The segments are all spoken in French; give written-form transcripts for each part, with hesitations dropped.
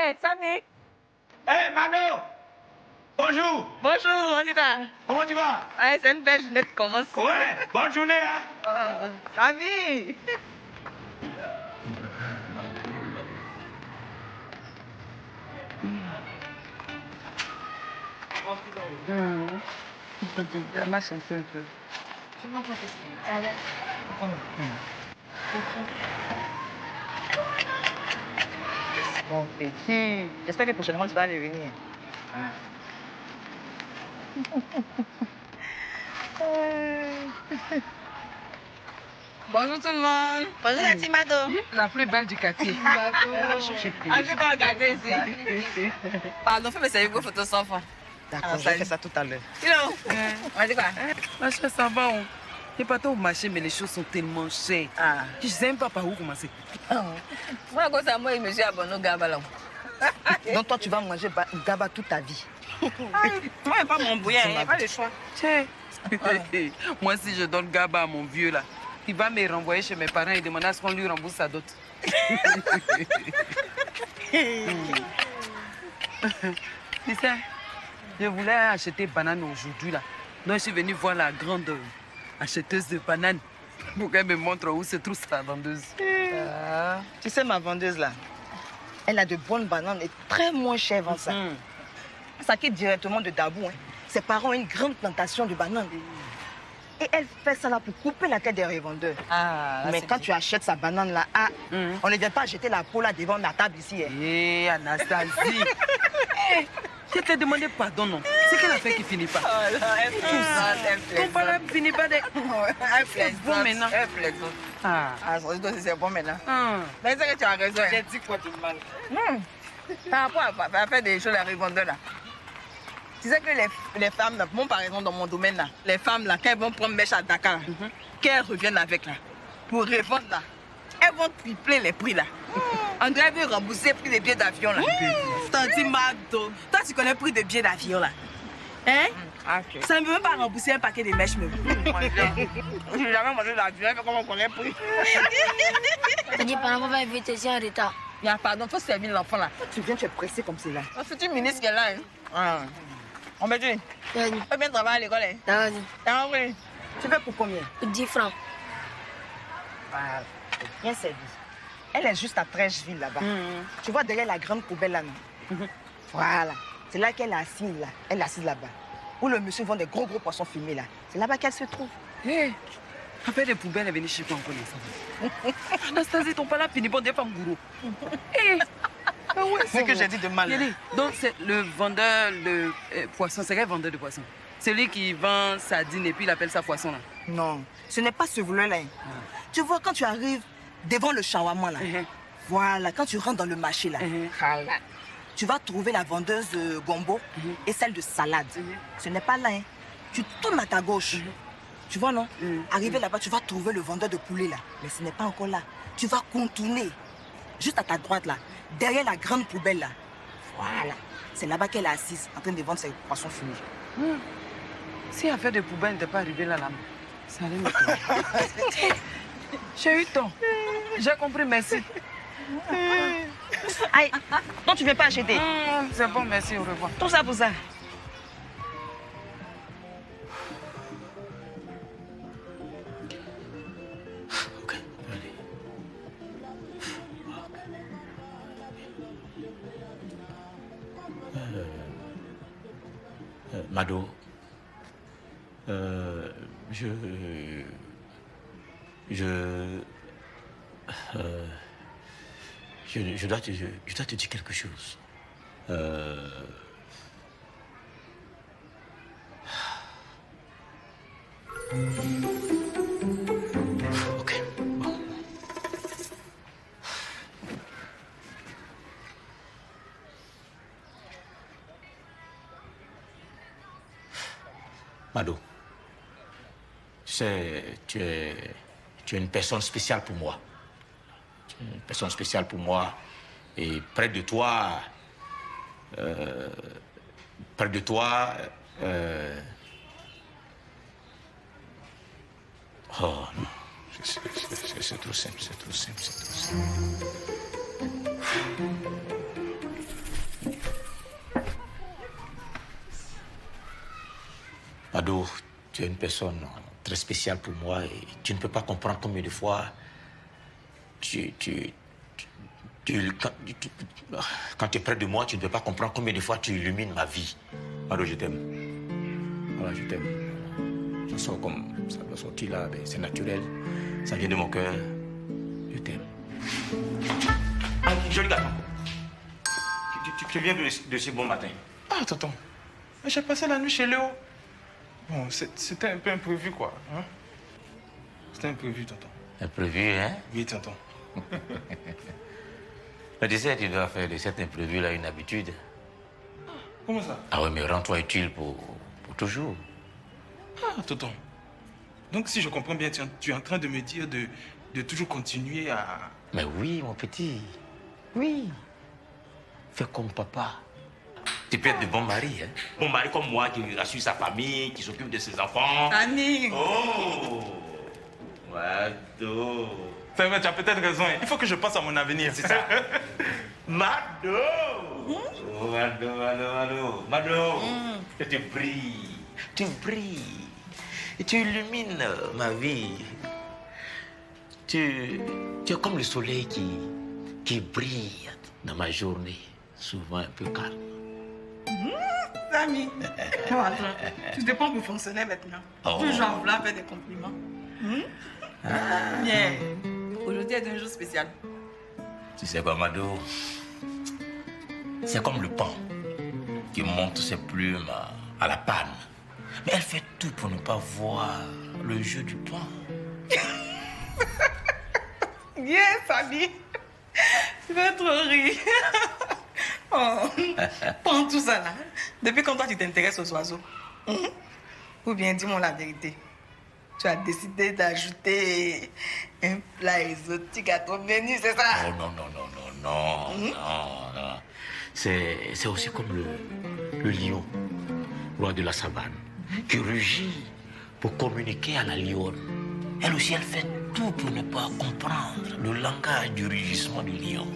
Hey, Samy. Hey, Mano! Bonjour! Bonjour, on y va. Comment tu vas? Ouais, c'est une belle journée qui commence. Ouais, bonne journée, hein? Samy. La masse un peu. Bon petit, j'espère que prochainement tu vas revenir. Bonjour tout le monde. Bonjour la team Mado. La plus belle du quartier. Ah, je vais pas regarder ici. Pardon, fais mes services vos photos sans fin. D'accord, je vais faire ça tout à l'heure. Hello. On va dire quoi? Ma chère, ça va. Je pas au marché, mais les choses sont tellement chères. Ah. Je ne sais même pas par où commencer. Moi, quand ça, moi, je me suis abonné au Gaba là. Donc toi, tu vas manger Gaba toute ta vie. Moi, je pas mon bouillon, il n'y a pas de choix. Tiens. Moi, si je donne Gaba à mon vieux là, il va me renvoyer chez mes parents et demander à ce qu'on lui rembourse sa dot. Tu sais, je voulais acheter banane aujourd'hui là. Donc je suis venue voir la grande acheteuse de bananes pour qu'elle me montre où se trouve sa vendeuse. Tu sais, ma vendeuse là, elle a de bonnes bananes et très moins chères vend ça. Ça quitte directement de Dabou. Hein. Ses parents ont une grande plantation de bananes. Et elle fait ça là pour couper la tête des revendeurs. Ah, mais quand tu achètes sa banane là, on ne vient pas acheter la peau là devant la table ici. Hein. Hé, Anastasie. Je t'ai demandé pardon, non? C'est quelle affaire qui finit pas? Oh là, elle plaisante. Ton père ne finit pas de... Elle plaisante. Bon maintenant. Elle plaisante. Ah. Ah, c'est bon maintenant. Ah. Mais c'est que tu as raison. J'ai dit quoi de mal? Par rapport à faire des choses à revendeurs là. Tu sais que les femmes, là, bon, par exemple, dans mon domaine, là, les femmes, là, quand elles vont prendre mèche à Dakar, qu'elles reviennent avec, là, pour revendre, là, elles vont tripler les prix, là. André veut rembourser le prix des billets d'avion, là. Tanti Magdo, toi tu connais le prix des billets d'avion là. Hein? Ok. Ça ne veut même pas rembourser un paquet de mèches même. J'ai jamais mangé d'avion, comment on connaît le prix. Tu dis, pendant qu'on va inviter ici en retard. Bien, pardon, faut servir l'enfant, là. Tu viens, tu es pressé comme c'est là. Le futur ministre qui est là, hein. Ah. On me dit, Vas-y, faut bien travailler à l'école, hein. vas-y. T'as compris? Tu veux pour combien? Pour 10 francs. Voilà, bien servi. Elle est juste à Trècheville là-bas. Tu vois derrière la grande poubelle là, non? Voilà. C'est là qu'elle est assise là. Elle est assise là-bas. Où le monsieur vend des gros poissons fumés là. C'est là-bas qu'elle se trouve. Hé, après les poubelles, elle est venue chez toi encore ensemble. Anastasie, ton père là finit bon des femmes gourou. Hé. Ah ouais, C'est que j'ai dit de mal. là. Yéli, donc c'est le vendeur de poisson, c'est quel vendeur de poisson? Celui qui vend sardines et puis il appelle ça poisson là. Non, ce n'est pas ce voleur-là. Hein. Tu vois, quand tu arrives devant le shawarma là, voilà, quand tu rentres dans le marché là, voilà, tu vas trouver la vendeuse de gombo et celle de salade. Ce n'est pas là. Hein. Tu tournes à ta gauche. Tu vois, non? Arrivé là-bas, tu vas trouver le vendeur de poulet là. Mais ce n'est pas encore là. Tu vas contourner. Juste à ta droite là, derrière la grande poubelle là. Voilà. C'est là-bas qu'elle est assise, en train de vendre ses poissons fumés. Si affaire de poubelle n'était pas arrivée là, ça allait me faire. J'ai eu temps. J'ai compris, merci. Aïe, non, tu viens pas acheter. C'est bon, merci, au revoir. Tout ça pour ça. Ok, allez. Mado, je dois te dire quelque chose. Ok, bon. Mado, tu sais, tu es une personne spéciale pour moi. Tu es une personne spéciale pour moi. Et près de toi, oh non, c'est trop simple, c'est trop simple, c'est trop simple. Mado, tu es une personne très spéciale pour moi et tu ne peux pas comprendre combien de fois quand tu es près de moi, tu ne peux pas comprendre combien de fois tu illumines ma vie. Mado, je t'aime. Voilà, je t'aime. Ça sort comme ça doit sortir là, c'est naturel. Ça vient de mon cœur. Je t'aime. Ah, joli garçon. Tu viens de ce bon matin. Ah, tonton. J'ai passé la nuit chez Léo. Bon, c'était un peu imprévu, quoi. Hein? C'était imprévu, tonton. Imprévu, hein? Oui, tonton. Mais tu sais, tu dois faire de cet imprévu-là une habitude. Comment ça? Ah oui, mais rends-toi utile pour toujours. Ah, tonton. Donc, si je comprends bien, tu es en train de me dire de toujours continuer à... Mais oui, mon petit. Oui. Fais comme papa. Tu peux être de bon mari, hein? Bon mari comme moi qui rassure sa famille, qui s'occupe de ses enfants. Annie! Oh! Mado! C'est vrai, tu as peut-être raison. Il faut que je pense à mon avenir. C'est ça. Mado! Oh, Mado. Tu brilles. Tu brilles. Et tu illumines ma vie. Tu es comme le soleil qui brille dans ma journée, souvent un peu calme. Samy, tu te prends pour fonctionnaire maintenant. Oh. Toujours en voulant faire des compliments. Bien. Aujourd'hui est un jour spécial. Tu sais quoi, Mado? C'est comme le pan qui monte ses plumes à la panne. Mais elle fait tout pour ne pas voir le jeu du pan. Bien, Samy. Tu vas trop rire. Oh, prends tout ça là. Depuis quand toi tu t'intéresses aux oiseaux? Ou bien dis-moi la vérité. Tu as décidé d'ajouter un plat exotique à ton menu, c'est ça? Oh non. C'est aussi comme le lion, roi de la savane, qui rugit pour communiquer à la lionne. Elle aussi, elle fait tout pour ne pas comprendre le langage du rugissement du lion.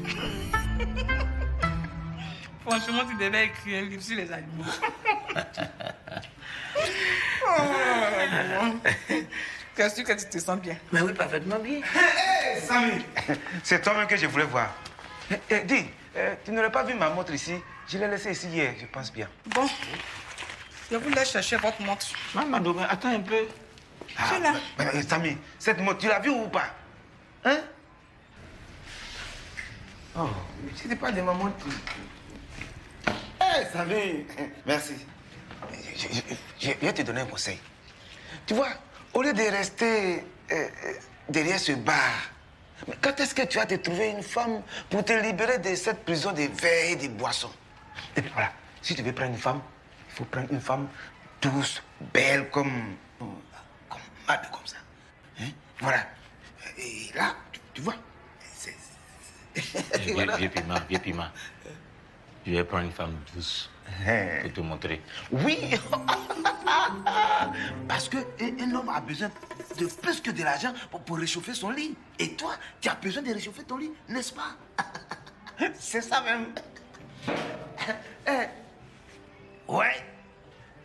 Franchement, tu devais écrire un livre sur les animaux. Qu'est-ce que tu te sens bien? Mais oui, parfaitement bien. Hé, Samy, c'est toi-même que je voulais voir. Dis, tu n'aurais pas vu ma montre ici? Je l'ai laissée ici hier, je pense bien. Bon, je vous laisse chercher votre montre. Maman, attends un peu. Je suis là. Samy, cette montre, tu l'as vue ou pas? Hein? Oh, c'était pas de ma montre. Hé, Samy, merci. Je vais te donner un conseil. Tu vois, au lieu de rester derrière ce bar, mais quand est-ce que tu vas te trouver une femme pour te libérer de cette prison de verre et de boissons? Et puis voilà, si tu veux prendre une femme, il faut prendre une femme douce, belle, comme Mado, comme ça. Hein? Voilà. Et là, tu vois, Vieux Pima. Je vais prendre une femme douce pour te montrer. Oui. Parce qu'un homme a besoin de plus que de l'argent pour réchauffer son lit. Et toi, tu as besoin de réchauffer ton lit, n'est-ce pas? C'est ça même. Ouais.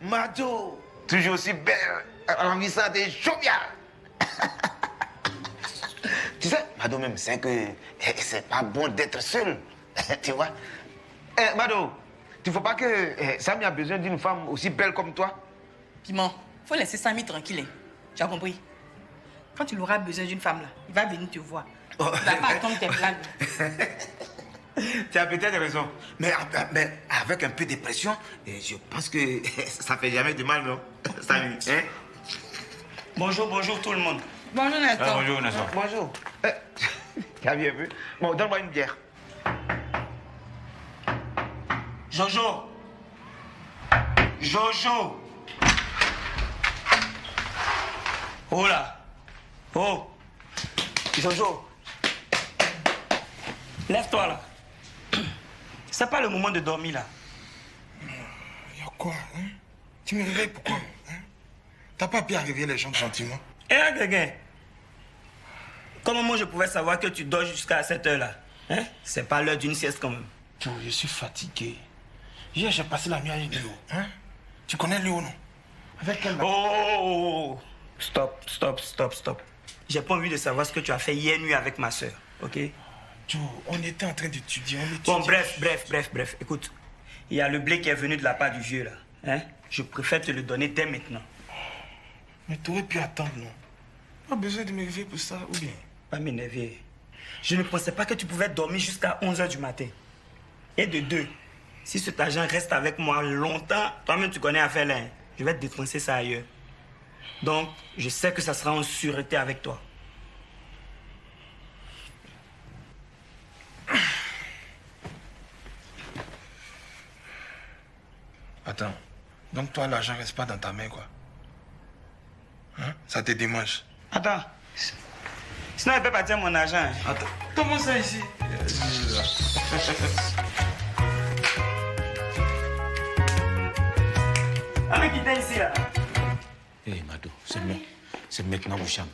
Mado, toujours aussi belle, ravissante et joviale. Tu sais, Mado même sait que c'est pas bon d'être seul. Tu vois? Mado, tu ne faut pas que Samy a besoin d'une femme aussi belle comme toi? Piment, faut laisser Samy tranquille. Tu as compris? Quand tu auras besoin d'une femme là, il va venir te voir. Il va pas attendre tes plans. Tu as peut-être raison. Mais avec un peu de pression, je pense que ça fait jamais de mal, non? Samy, hein? Bonjour tout le monde. Bonjour Nestor. Bonjour, Nestor. Bonjour. Tu as bien vu? Bon, donne-moi une bière. Jojo. Oh là. Oh. Jojo. Lève-toi là. C'est pas le moment de dormir là. Il y a quoi, hein? Tu me réveilles pourquoi, hein? T'as pas bien réveiller les gens gentiment? Eh, Gréguin. Comment moi je pouvais savoir que tu dors jusqu'à cette heure-là? Hein? C'est pas l'heure d'une sieste quand même. Oh, je suis fatigué. Hier, j'ai passé la nuit avec Léo. Hein? Tu connais Léo, non? Avec quel Oh, stop. J'ai pas envie de savoir ce que tu as fait hier nuit avec ma soeur, ok? Joe, on était en train d'étudier, Bon, bref. Écoute, il y a le blé qui est venu de la part du vieux, là. Hein? Je préfère te le donner dès maintenant. Mais tu aurais pu attendre, non? Pas besoin de m'élever pour ça, ou bien? Pas m'énerver. Je ne pensais pas que tu pouvais dormir jusqu'à 11h du matin. Et de deux, si cet argent reste avec moi longtemps, toi-même tu connais à faire là, hein? Je vais te dépenser ça ailleurs. Donc, je sais que ça sera en sûreté avec toi. Attends, donc toi, l'argent reste pas dans ta main, quoi? Hein? Ça te démange? Attends. Sinon, il peut partir mon argent. Hein? Attends, comment ça ici? Ah, mais quittez ici, là. Hé, Mado, c'est maintenant ou jamais.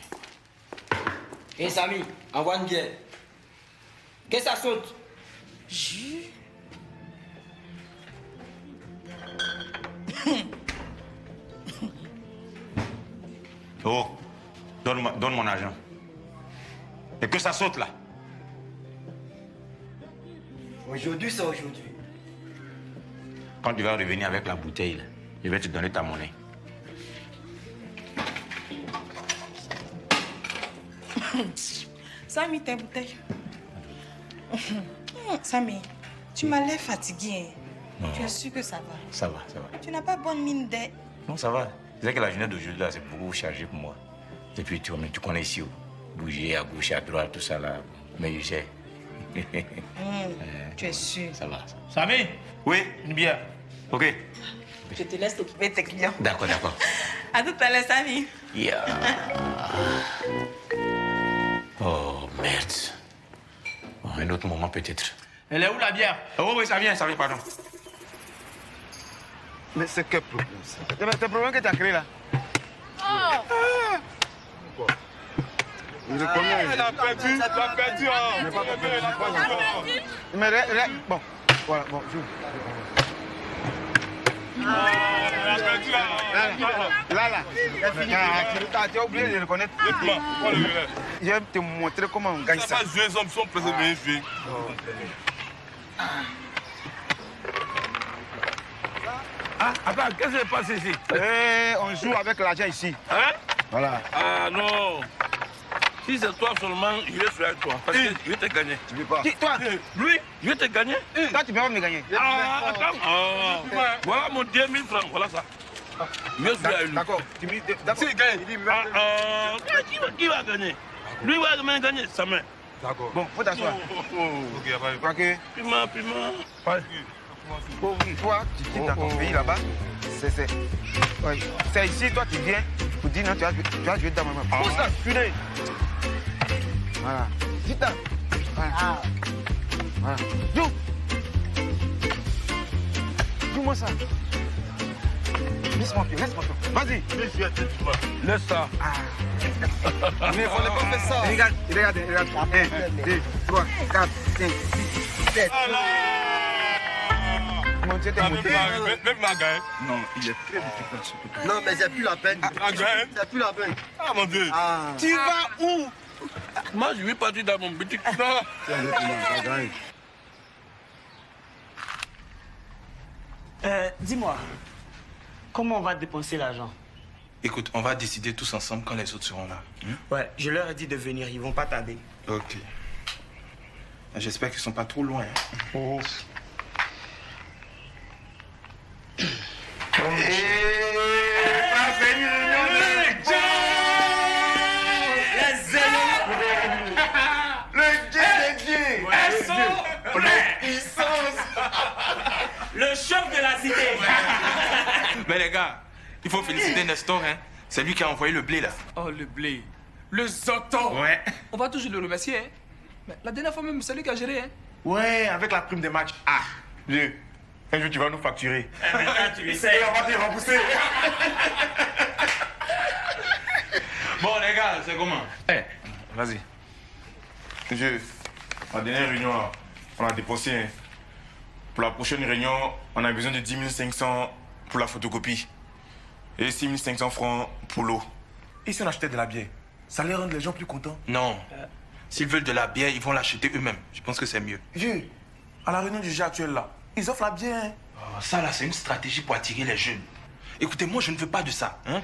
Hé, Samy, envoie une bière. Qu'est-ce que ça saute? Oh, donne mon argent. Et que ça saute là. Aujourd'hui, c'est aujourd'hui. Quand tu vas revenir avec la bouteille, là, je vais te donner ta monnaie. Samy, ta bouteille. Samy, tu m'as l'air fatigué. Non. Tu es sûr que ça va? Ça va. Tu n'as pas bonne mine d'être. Non, ça va. C'est que la journée d'aujourd'hui, là, c'est beaucoup chargé pour moi. Et puis, tu connais ici, bouger à gauche, à droite, tout ça, là. Mais je sais. Tu es sûr? Ça va. Samy? Oui? Une bière. Ok. Je te laisse t'occuper de tes clients. D'accord. À tout à l'heure, Samy. Yeah. Oh, merde. Bon, un autre moment, peut-être. Elle est où, la bière? Oh, oui, ça vient, pardon. Mais c'est quel problème ça? C'est le problème que tu as créé là. Je reconnais. Elle a perdu. Mais bon, voilà, bon, joue. Elle a perdu là. Là. Tu as oublié de reconnaître. Je vais te montrer comment on gagne ça. jouer, les hommes sont pressés de jouer. Ah, attends, qu'est-ce qui se passe ici? On joue avec l'argent ici. Hein? Voilà. Ah non. Si c'est toi seulement, je vais jouer avec toi. Parce que je vais te gagner. Tu veux pas? Toi, Lui, je vais te gagner. toi, tu peux pas me gagner. Ah, attends. Ah, voilà mon 2000 francs, voilà ça. Je vais jouer avec lui. D'accord. D'accord. S'il gagne, qui va gagner? Lui va me gagner, sa main. D'accord. Bon, faut t'asseoir. Ok, Crois que Piment. toi, tu quittes dans ton pays là-bas. C'est ici, toi, tu viens pour dire non, tu vas jouer dans ma main. Pousse là, punaise. Voilà. Vite. Voilà. Joue. Joue-moi ça. Laisse-moi pied. Vas-y. Laisse ça. Mais on n'a pas fait ça. Regarde. 1, 2, 3, 4, 5, 6, 7. Mon Dieu, t'es monté. Même ma gagne. Non, il est très difficile. Non, mais c'est plus la peine. C'est plus la peine. Ah mon Dieu. Tu vas où? Moi, je vais partir dans mon boutique. Dis-moi, comment on va dépenser l'argent? Écoute, on va décider tous ensemble quand les autres seront là. Ouais, je leur ai dit de venir, ils vont pas tarder. Ok. J'espère qu'ils sont pas trop loin. Oh. Le chef de la cité. Mais les gars, il faut féliciter Nestor, hein. C'est lui qui a envoyé le blé là. Oh, le blé. Le zoton. Ouais. On va toujours le remercier, hein. Mais la dernière fois même, c'est lui qui a géré, hein. Ouais, avec la prime des matchs. Ah, vieux. Un jour, tu vas nous facturer. Maintenant, tu essaies. On va te rembourser. Bon, les gars, c'est comment? Vas-y. Monsieur, la dernière réunion, on a dépensé. Hein. Pour la prochaine réunion, on a besoin de 10 500 pour la photocopie. Et 6500 francs pour l'eau. Et si on achetait de la bière, ça allait rendre les gens plus contents. Non. S'ils veulent de la bière, ils vont l'acheter eux-mêmes. Je pense que c'est mieux. Vieux, à la réunion du jeu actuel là, ils offrent la bière. Hein. Oh, ça là, c'est une stratégie pour attirer les jeunes. Écoutez, moi je ne veux pas de ça. Hein?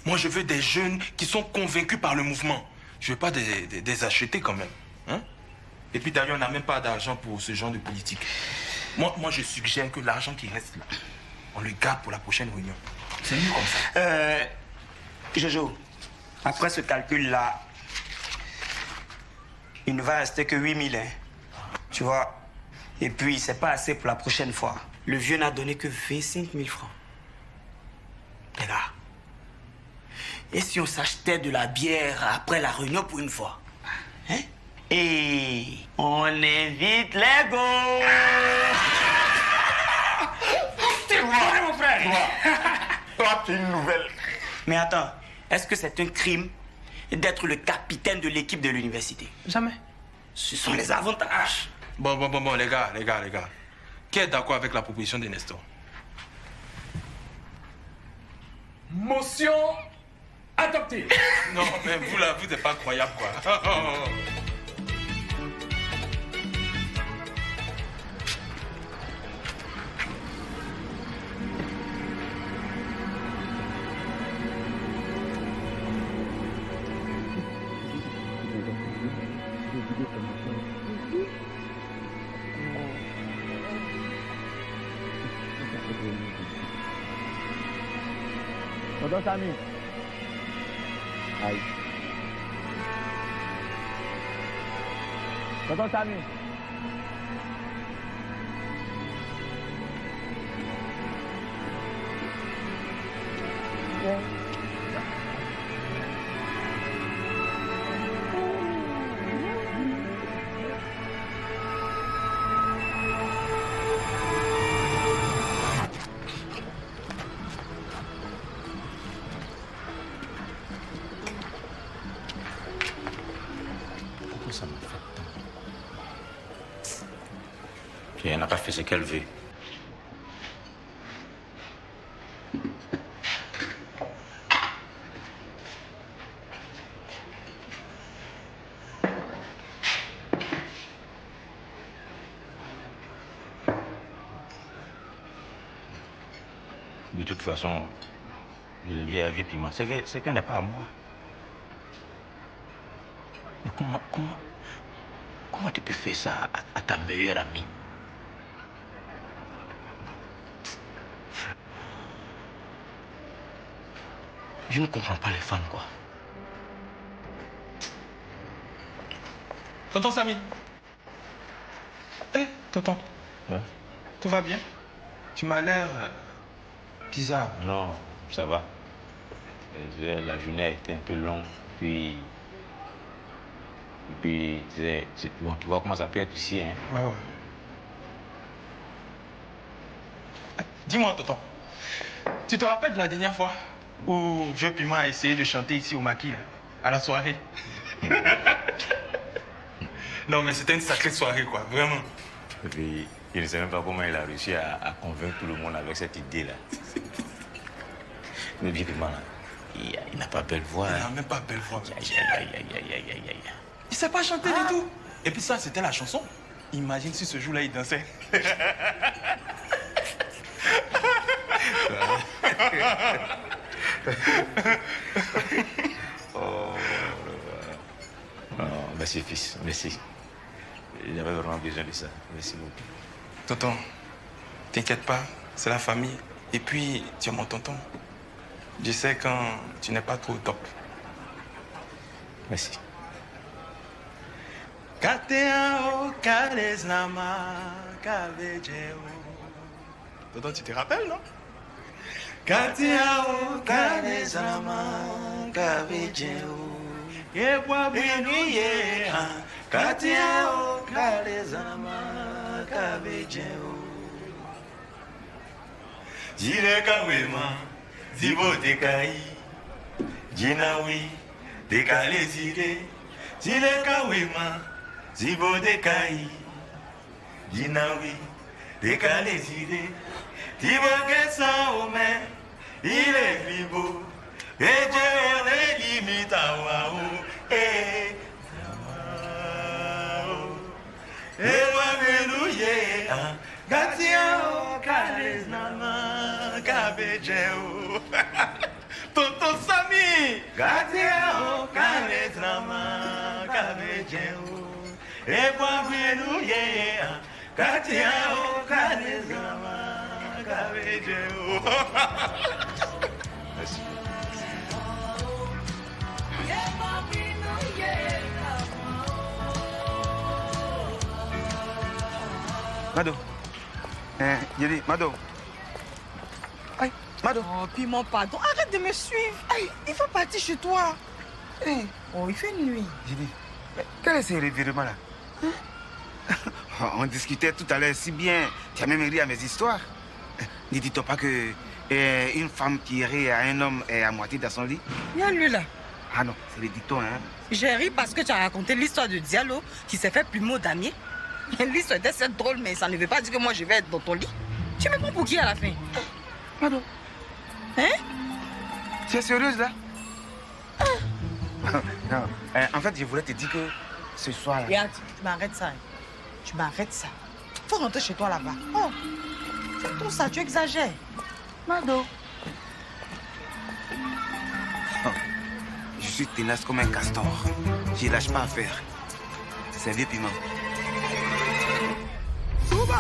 Moi je veux des jeunes qui sont convaincus par le mouvement. Je ne veux pas des acheter quand même. Hein? Et puis d'ailleurs, on n'a même pas d'argent pour ce genre de politique. Moi je suggère que l'argent qui reste là, on le garde pour la prochaine réunion. C'est mieux comme ça. Jojo, après ce calcul-là, il ne va rester que 8000, hein. Tu vois. Et puis, c'est pas assez pour la prochaine fois. Le vieux n'a donné que 25 000 francs. Les gars, et si on s'achetait de la bière après la réunion pour une fois? Hein? Et on invite les go. C'est moi, mon frère. Toi, tu es une nouvelle. Mais attends, est-ce que c'est un crime d'être le capitaine de l'équipe de l'université? Jamais. Ce sont les avantages. Bon, les gars. Qui est d'accord avec la proposition de Nestor? Motion adoptée. Non, mais vous là, vous n'êtes pas croyable, quoi. Tonton Samy. Aïe. Tonton Samy. Ça m'a fait tant. Puis elle n'a pas fait ce qu'elle veut. De toute façon, je l'ai dit à Piment, c'est qu'elle n'est pas à moi. Mais comment tu peux faire ça à ta meilleure amie? Je ne comprends pas les femmes, quoi. Tonton Samy. Tonton. Ouais? Tout va bien? Tu m'as l'air bizarre. Non, ça va. La journée a été un peu longue, puis bon, tu vois comment ça peut être ici, hein? Ouais. Dis-moi, tonton, tu te rappelles de la dernière fois où Vieux Piment a essayé de chanter ici au maquis, à la soirée? Non, mais c'était une sacrée soirée, quoi, vraiment. Et puis, je ne sais même pas comment il a réussi à convaincre tout le monde avec cette idée-là. Mais Vieux Piment, là, il n'a pas belle voix. Il n'a même pas belle voix. Aïe. Il sait pas chanter du tout. Et puis ça, c'était la chanson. Imagine si ce jour-là, il dansait. Oh, merci, fils. Merci. J'avais vraiment besoin de ça. Merci beaucoup. Tonton, t'inquiète pas, c'est la famille. Et puis, tu es mon tonton. Je sais quand tu n'es pas trop au top. Merci. Tonton, tu te rappelles, non? Jireka wema, zibo dekai, jinawi, dekale zire. Jireka wema, zibo dekai, jinawi, dekale zire. Tibo kesa ome, il est plus beau. Et Dieu les limite à Waouh. Et Waouh. Gatiao, Kales Nama, Kabejeo. Tonton Sami. Gatiao, Kales Nama, Kabejeo. Et Waouh. Gatiao, Kales Nama, Kabejeo. Merci. Mado. Yéli, Mado. Aïe, Mado. Oh, Piment, pardon. Arrête de me suivre. Aïe, il faut partir chez toi. Hey. Oh, il fait nuit. Yéli, quel est ce revirement là? On discutait tout à l'heure si bien. Tu as même ri à mes histoires. Ne dit-on pas que une femme qui rit à un homme est à moitié dans son lit? Il y a lui là. Ah non, c'est le dicton, hein. J'ai ri parce que tu as raconté l'histoire de Diallo qui s'est fait plumeau damier. L'histoire était assez drôle, mais ça ne veut pas dire que moi je vais être dans ton lit. Tu me prends pour qui à la fin? Mado. Hein? Tu es sérieuse là? Non. En fait, je voulais te dire que ce soir là... Regarde, tu m'arrêtes ça. Tu m'arrêtes ça. Faut rentrer chez toi là-bas. Oh, c'est tout ça, tu exagères. Mado. Je suis tenace comme un castor. Je lâche pas à faire. C'est un vieux piment. Souba!